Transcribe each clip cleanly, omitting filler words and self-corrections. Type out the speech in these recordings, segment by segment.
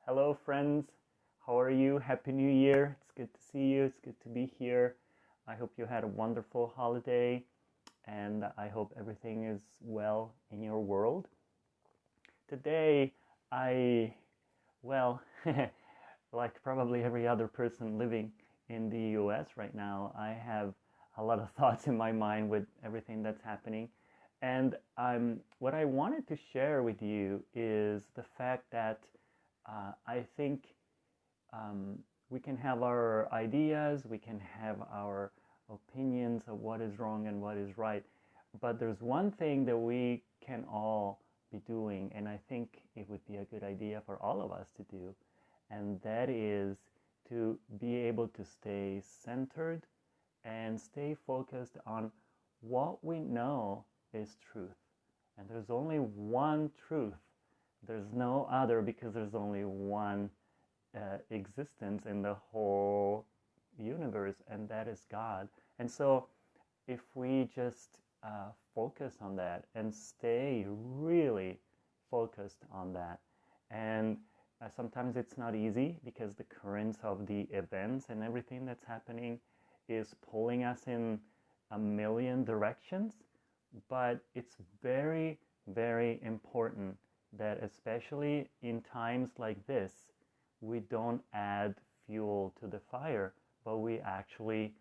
Hello, friends. How are you? Happy New Year. It's good to see you. It's good to be here. I hope you had a wonderful holiday and I hope everything is well in your world. Today, well, like probably every other person living in the US right now, I have a lot of thoughts in my mind with everything that's happening. And what I wanted to share with you is the fact that I think we can have our ideas, we can have our opinions of what is wrong and what is right, but there's one thing that we can all be doing, and I think it would be a good idea for all of us to do, and that is to be able to stay centered and stay focused on what we know is truth. And there's only one truth. There's no other, because there's only one existence in the whole universe, and that is God. And so if we just focus on that and stay really focused on that, and sometimes it's not easy because the currents of the events and everything that's happening is pulling us in a million directions, but it's very, very important that especially in times like this, we don't add fuel to the fire, but we actually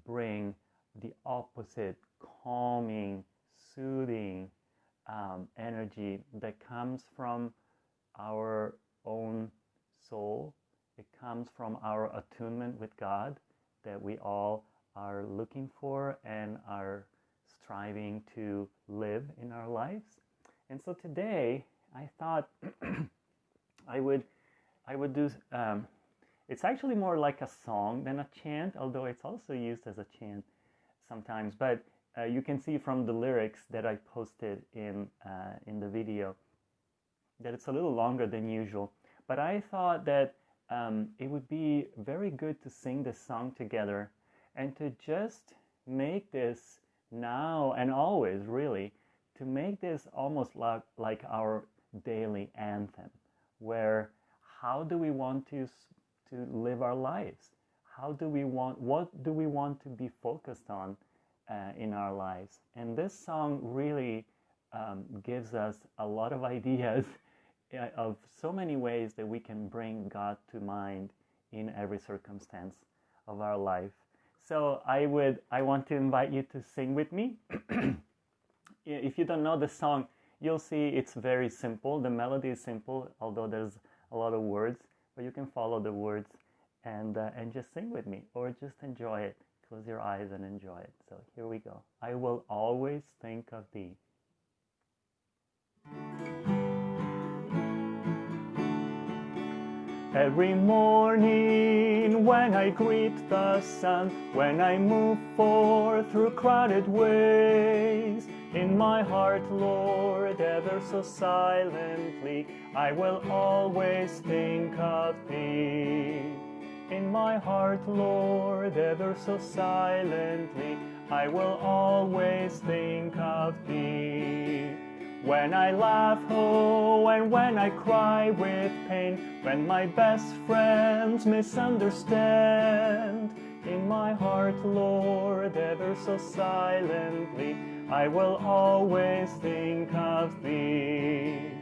bring the opposite, calming, soothing energy that comes from our own soul. It comes from our attunement with God that we all are looking for and are striving to live in our lives. And so today I thought I would do, it's actually more like a song than a chant, although it's also used as a chant sometimes. But you can see from the lyrics that I posted in the video that it's a little longer than usual. But I thought that it would be very good to sing this song together and to just make this now and always, really, to make this almost like our daily anthem, where how do we want to live our lives? What do we want to be focused on in our lives? And this song really gives us a lot of ideas of so many ways that we can bring God to mind in every circumstance of our life. So I want to invite you to sing with me. If you don't know the song, you'll see it's very simple. The melody is simple, although there's a lot of words, but you can follow the words and just sing with me, or just enjoy it. Close your eyes and enjoy it. So here we go. I will always think of thee. Every morning when I greet the sun, when I move forth through crowded ways, in my heart, Lord, ever so silently, I will always think of thee. In my heart, Lord, ever so silently, I will always think of thee. When I laugh, oh, and when I cry with pain, when my best friends misunderstand, in my heart, Lord, ever so silently, I will always think of thee.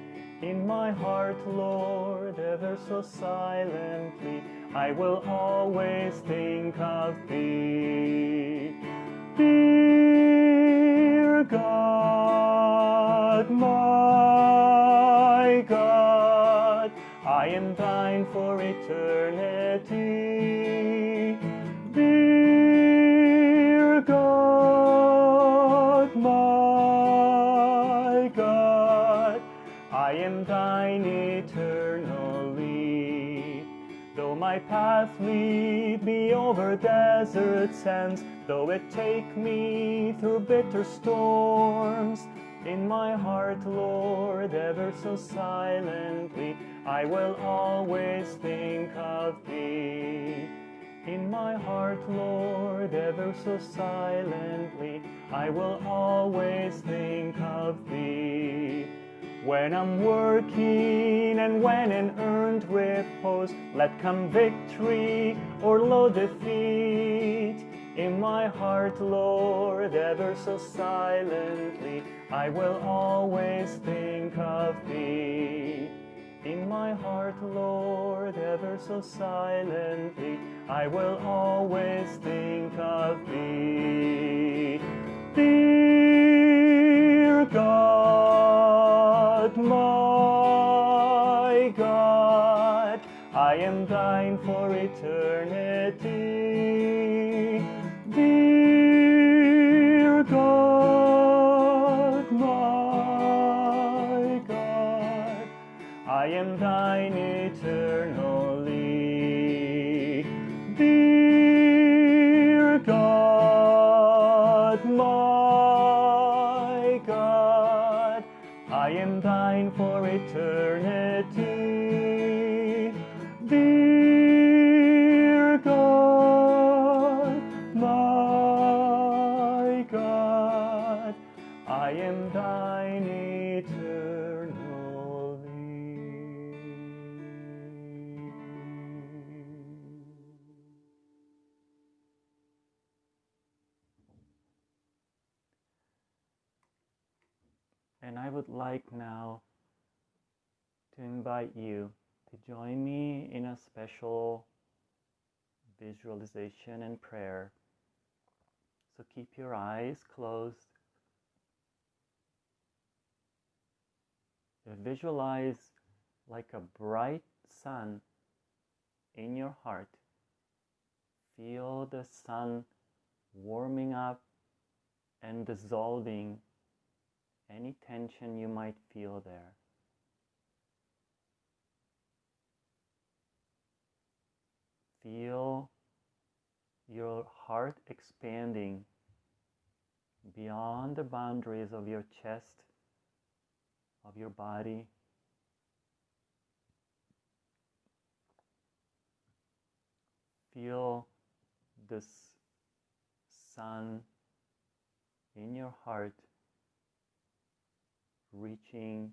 In my heart, Lord, ever so silently, I will always think of thee. Dear God, my God, I am thine for eternity. Dear God, my God, I am thine eternally. Though my path lead me over desert sands, though it take me through bitter storms, in my heart, Lord, ever so silently, I will always think of thee. In my heart, Lord, ever so silently, I will always think of thee. When I'm working and when in earnest want repose. Let come victory or low defeat. In my heart, Lord, ever so silently, I will always think of Thee. In my heart, Lord, ever so silently, I will always think of Thee. Dear God, my God, I am Thine for eternity. Dear God, my God, I am Thine eternally. Dear God, my God, I am Thine for eternity. Dear God, my God, I am Thine eternally. And I would like now to invite you to join me in a special visualization and prayer. So keep your eyes closed. Visualize like a bright sun in your heart. Feel the sun warming up and dissolving any tension you might feel there. Feel your heart expanding beyond the boundaries of your chest, of your body. Feel this sun in your heart reaching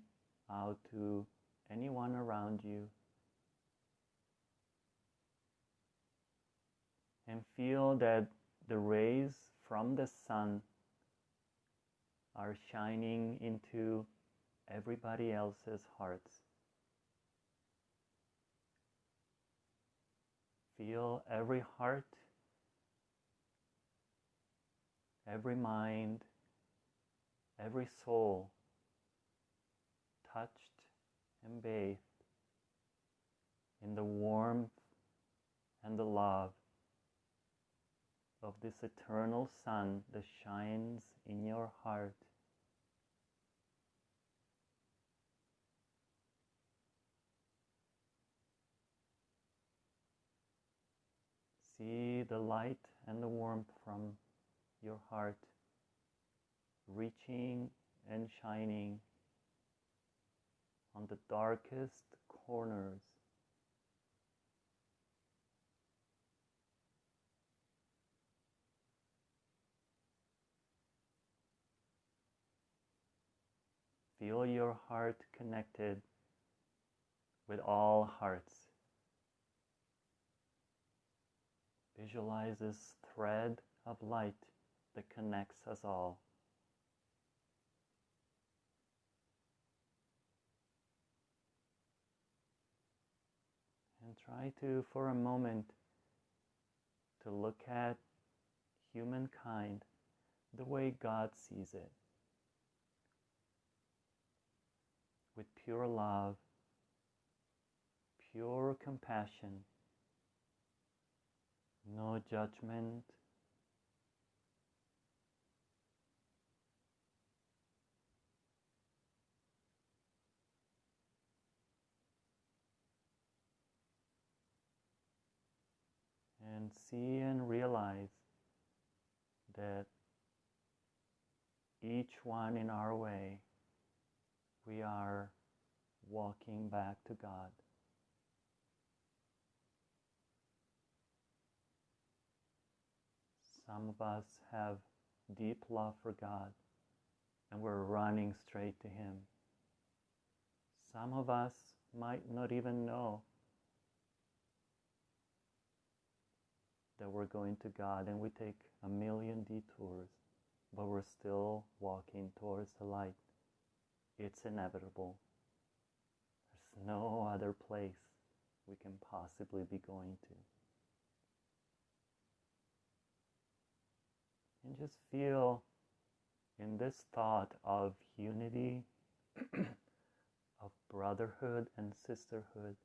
out to anyone around you. And feel that the rays from the sun are shining into everybody else's hearts. Feel every heart, every mind, every soul touched and bathed in the warmth and the love of this eternal sun that shines in your heart. See the light and the warmth from your heart reaching and shining on the darkest corners. Feel your heart connected with all hearts. Visualize this thread of light that connects us all. And try to, for a moment, to look at humankind the way God sees it, with pure love, pure compassion, no judgment, and see and realize that each one in our way, we are walking back to God. Some of us have deep love for God and we're running straight to Him. Some of us might not even know that we're going to God and we take a million detours, but we're still walking towards the light. It's inevitable. There's no other place we can possibly be going to. And just feel in this thought of unity, of brotherhood and sisterhood,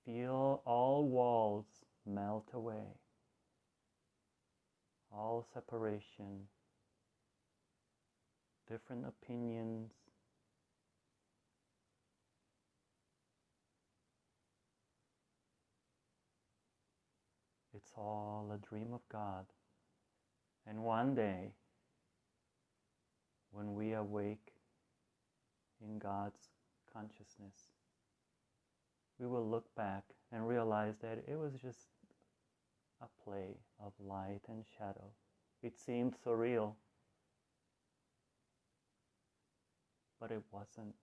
feel all walls melt away, all separation, different opinions, it's all a dream of God. And one day, when we awake in God's consciousness, we will look back and realize that it was just a play of light and shadow. It seemed so real, but it wasn't.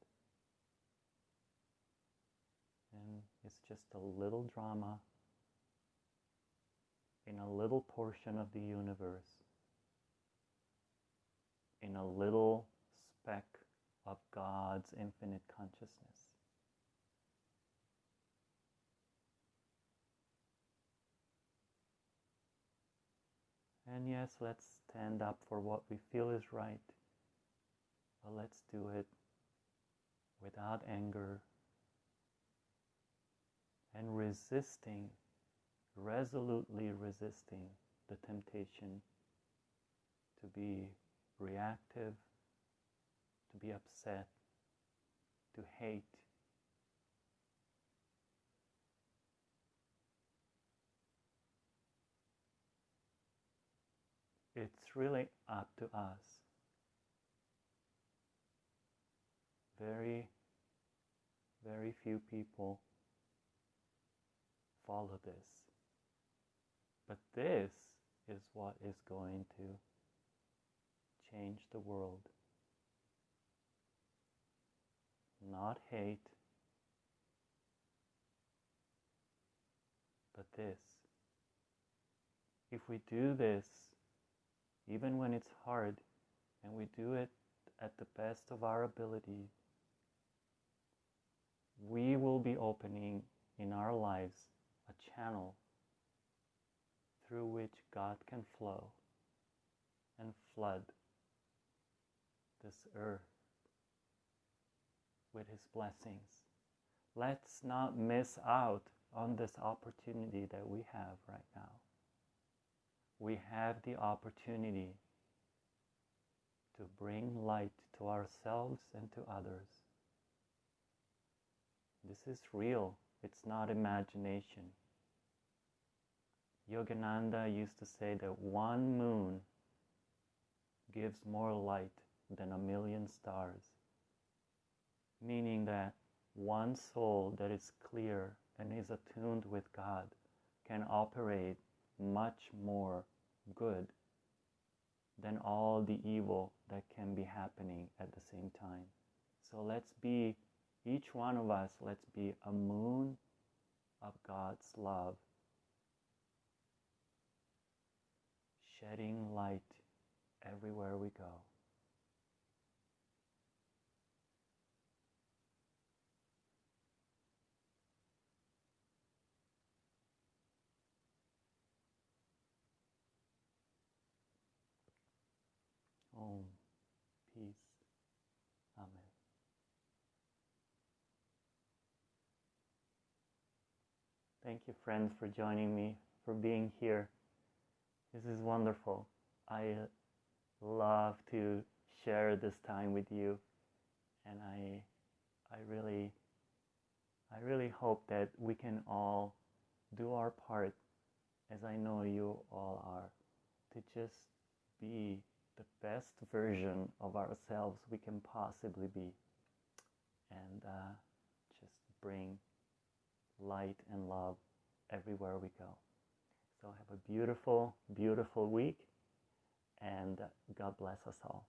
And it's just a little drama in a little portion of the universe, in a little speck of God's infinite consciousness. And yes, let's stand up for what we feel is right, but let's do it without anger and resolutely resisting the temptation to be reactive, to be upset, to hate. It's really up to us. Very, very few people follow this. But this is what is going to change the world. Not hate, but this. If we do this, even when it's hard, and we do it at the best of our ability, we will be opening in our lives a channel through which God can flow and flood this earth with His blessings. Let's not miss out on this opportunity that we have right now. We have the opportunity to bring light to ourselves and to others. This is real. It's not imagination. Yogananda used to say that one moon gives more light than a million stars, meaning that one soul that is clear and is attuned with God can operate much more good than all the evil that can be happening at the same time. So let's be, each one of us, let's be a moon of God's love, shedding light everywhere we go. Om, peace, Amen. Thank you, friends, for joining me, for being here. This is wonderful. I love to share this time with you, and I really hope that we can all do our part, as I know you all are, to just be the best version of ourselves we can possibly be, and just bring light and love everywhere we go. So have a beautiful, beautiful week, and God bless us all.